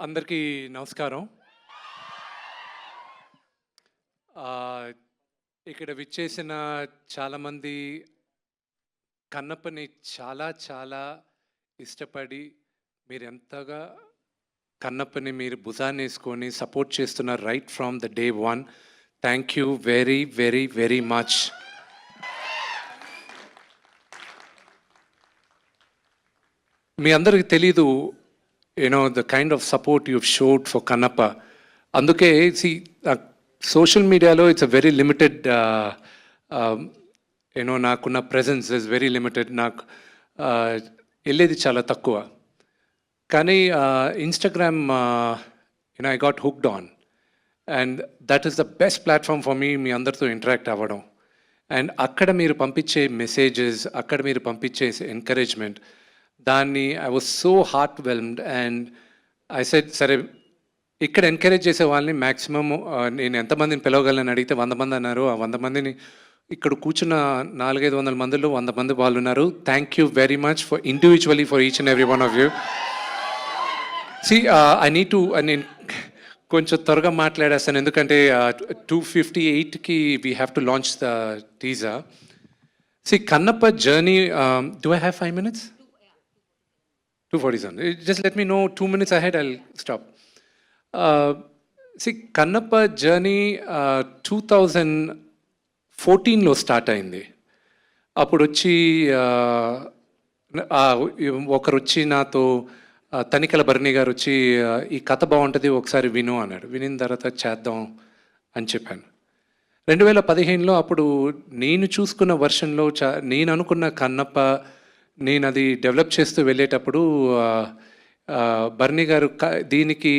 అందరికీ నమస్కారం. ఇక్కడ విచ్చేసిన చాలామంది కన్నప్పని చాలా చాలా ఇష్టపడి మీరెంతగా కన్నప్పని మీరు భుజాన్ని వేసుకొని సపోర్ట్ చేస్తున్నారు right from the day one. Thank you very very very much. మీ అందరికి తెలీదు the kind of support you've showed for Kannappa. Anduke, see, social media lo, it's a very limited, nakunna presence is very limited. Elledi chala takkuva. Kani Instagram, I got hooked on. And that is the best platform for me, మీ అందరితో interact అవ్వడం. And అక్కడ మీరు పంపించే messages, అక్కడ మీరు పంపించే encouragement, దాన్ని I was so heart whelmed. And I said సరే ఇక్కడ ఎంకరేజ్ చేసే వాళ్ళని మ్యాక్సిమమ్ నేను ఎంతమందిని పిలవగలను అడిగితే 100 మంది అన్నారు. ఆ 100 మందిని ఇక్కడ కూర్చున్న 400-500 మందిలో 100 మంది వాళ్ళు ఉన్నారు. Thank you very much for individually for each and every one of you. See I need to, నేను కొంచెం త్వరగా మాట్లాడేస్తాను ఎందుకంటే 2:58కి we have to launch the teaser. See Kannappa journey, do I have 5 minutes? 2:47. Just let me know 2 minutes ahead, I'll stop. See, Kannappa journey 2014లో start అయింది. అప్పుడు వచ్చి ఒకరు వచ్చి నాతో, తనికల భరణి గారు వచ్చి ఈ కథ బాగుంటుంది ఒకసారి విను అన్నాడు. వినిన తర్వాత చేద్దాం అని చెప్పాను. 2015లో అప్పుడు నేను చూసుకున్న వర్షన్లో నేను అనుకున్న కన్నప్ప, నేను అది డెవలప్ చేస్తూ వెళ్ళేటప్పుడు బర్నీ గారు దీనికి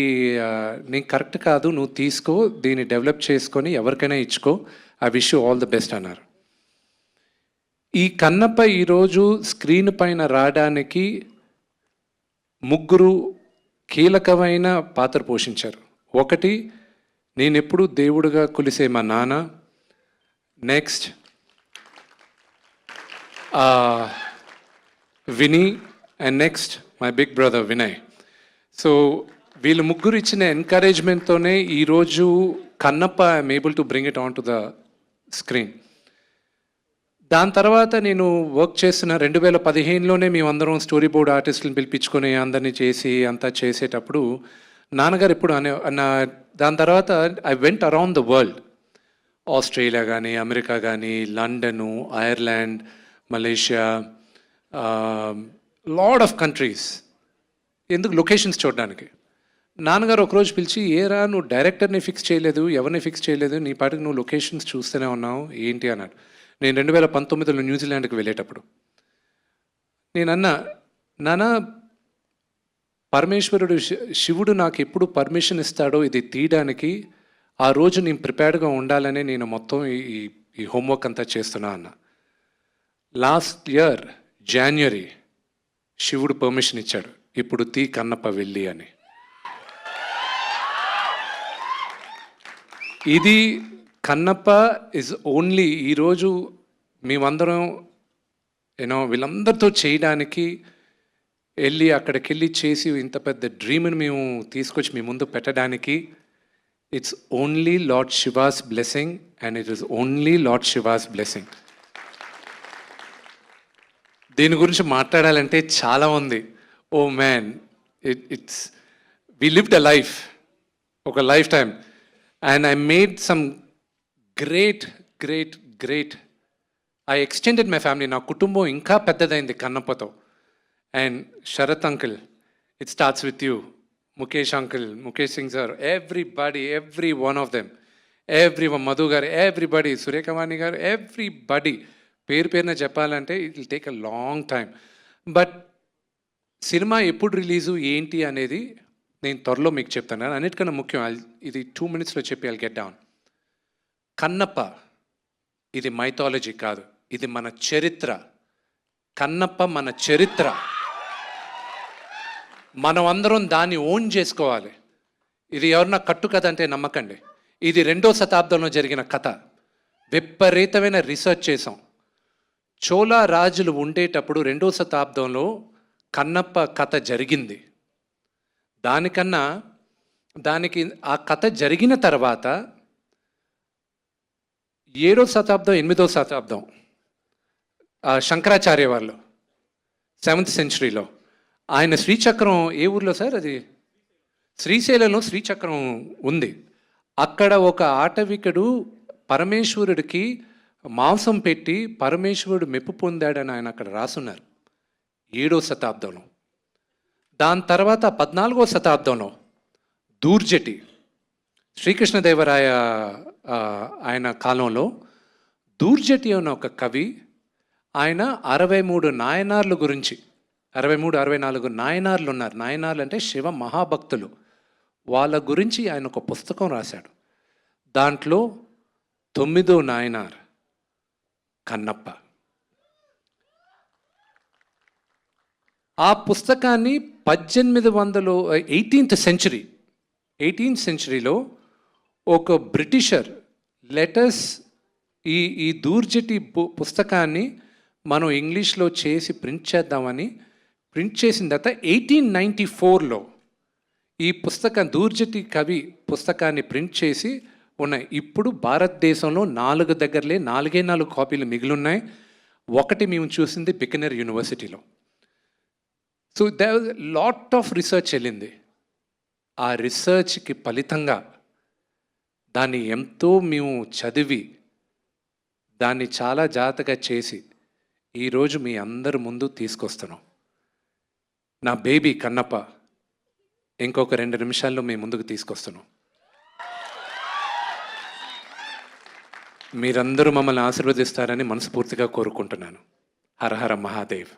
నేను కరెక్ట్ కాదు, నువ్వు తీసుకో, దీన్ని డెవలప్ చేసుకొని ఎవరికైనా ఇచ్చుకో, I wish you all the best అన్నారు. ఈ కన్నప్ప ఈరోజు స్క్రీన్ పైన రావడానికి 3 కీలకమైన పాత్ర పోషించారు. ఒకటి, నేను ఎప్పుడు దేవుడిగా కొలిసే మా నాన్న. Next Vini, and next my big brother Vinay. So వీళ్ళు ముగ్గురు ఇచ్చిన ఎంకరేజ్మెంట్తోనే ఈరోజు Kannappa I'm able to bring it on to the screen. దాని తర్వాత నేను వర్క్ చేస్తున్న 2015లోనే మేమందరం స్టోరీ బోర్డ్ ఆర్టిస్టులను పిలిపించుకొని అందరినీ చేసి అంతా చేసేటప్పుడు నాన్నగారు ఎప్పుడు దాని తర్వాత I went around the world. Australia కానీ, అమెరికా కానీ, London, Ireland, Malaysia, lot of countries. ఎందుకు? లొకేషన్స్ చూడడానికి. నాన్నగారు ఒకరోజు పిలిచి, ఏరా నువ్వు డైరెక్టర్ని ఫిక్స్ చేయలేదు, ఎవరిని ఫిక్స్ చేయలేదు, నీ పాటికి నువ్వు లొకేషన్స్ చూస్తూనే ఉన్నావు ఏంటి అన్నాడు. నేను 2019లో న్యూజిలాండ్కి వెళ్ళేటప్పుడు నేనన్నా, నాన్న పరమేశ్వరుడు శివుడు నాకు ఎప్పుడు పర్మిషన్ ఇస్తాడో ఇది తీయడానికి, ఆ రోజు నేను ప్రిపేర్డ్గా ఉండాలని నేను మొత్తం ఈ హోంవర్క్ అంతా చేస్తున్నా అన్న. లాస్ట్ ఇయర్ జనవరి శివుడు పర్మిషన్ ఇచ్చాడు, ఇప్పుడు తీ కన్నప్ప వెళ్ళి అని. ఇది కన్నప్ప ఇస్ ఓన్లీ ఈరోజు మేమందరం వీళ్ళందరితో చేయడానికి వెళ్ళి అక్కడికి వెళ్ళి చేసి ఇంత పెద్ద డ్రీమ్ని మేము తీసుకొచ్చి మీ ముందు పెట్టడానికి it's only lord Shiva's blessing, and it is only lord Shiva's blessing. దీని గురించి మాట్లాడాలంటే చాలా ఉంది. Oh man, it's we lived a life, ఒక life time, and I made some great great great. I extended my family. నా కుటుంబం ఇంకా పెద్దదైంది కన్నప్పతో. And Sarath uncle, it starts with you. Mukesh uncle, Mukesh Singh sir, everybody, every one of them, every one, Madhu garu, everybody, Surekhavani గారు, everybody. పేరు పేరున చెప్పాలంటే it will take a long time. But cinema ఎప్పుడు రిలీజు ఏంటి అనేది నేను త్వరలో మీకు చెప్తాను. అన్నిటికన్నా ముఖ్యం, ఇది 2 minutesలో చెప్పి ఐల్ గెట్ డౌన్. కన్నప్ప ఇది మైథాలజీ కాదు, ఇది మన చరిత్ర. కన్నప్ప మన చరిత్ర. మనం అందరం దాన్ని ఓన్ చేసుకోవాలి. ఇది ఎవరన్నా కట్టు కథ అంటే నమ్మకండి. ఇది 2వ శతాబ్దంలో జరిగిన కథ. విపరీతమైన రీసెర్చ్ చేసాం. చోళా రాజులు ఉండేటప్పుడు 2వ శతాబ్దంలో కన్నప్ప కథ జరిగింది. దానికన్నా దానికి ఆ కథ జరిగిన తర్వాత 7వ శతాబ్దం 8వ శతాబ్దం శంకరాచార్య వాళ్ళు 7th సెంచరీలో ఆయన శ్రీచక్రం ఏ ఊర్లో సార్ అది? శ్రీశైలంలో శ్రీచక్రం ఉంది. అక్కడ ఒక ఆటవికుడు పరమేశ్వరుడికి మాంసం పెట్టి పరమేశ్వరుడు మెప్పు పొందాడని ఆయన అక్కడ రాసున్నారు 7వ శతాబ్దంలో. దాని తర్వాత 14వ శతాబ్దంలో దూర్జటి శ్రీకృష్ణదేవరాయ ఆయన కాలంలో దూర్జటి అన్న ఒక కవి ఆయన 63 నాయనార్ల గురించి 63, 64 నాయనార్లు ఉన్నారు. నాయనార్లు అంటే శివ మహాభక్తులు. వాళ్ళ గురించి ఆయన ఒక పుస్తకం రాశాడు. దాంట్లో 9వ నాయనార్ కన్నప్ప. ఆ పుస్తకాన్ని 18th సెంచరీలో ఒక బ్రిటిషర్ లెటర్స్ ఈ దూర్జటి పుస్తకాన్ని మనం ఇంగ్లీష్లో చేసి ప్రింట్ చేద్దామని ప్రింట్ చేసిన తర్వాత 1894లో ఈ పుస్తకం దూర్జటి కవి పుస్తకాన్ని ప్రింట్ చేసి ఉన్నాయి. ఇప్పుడు భారతదేశంలో 4 కాపీలు మిగిలిన్నాయి. ఒకటి మేము చూసింది బికనర్ యూనివర్సిటీలో. So there was lot of research వెళ్ళింది. ఆ రీసెర్చ్కి ఫలితంగా దాన్ని ఎంతో మేము చదివి దాన్ని చాలా జాగ్రత్తగా చేసి ఈరోజు మీ అందరి ముందు తీసుకొస్తున్నాం. నా బేబీ కన్నప్ప ఇంకొక 2 నిమిషాల్లో మీ ముందుకు తీసుకొస్తున్నాం. మీరందరూ మమ్మల్ని ఆశీర్వదిస్తారని మనస్ఫూర్తిగా కోరుకుంటున్నాను. హర హర మహాదేవ్.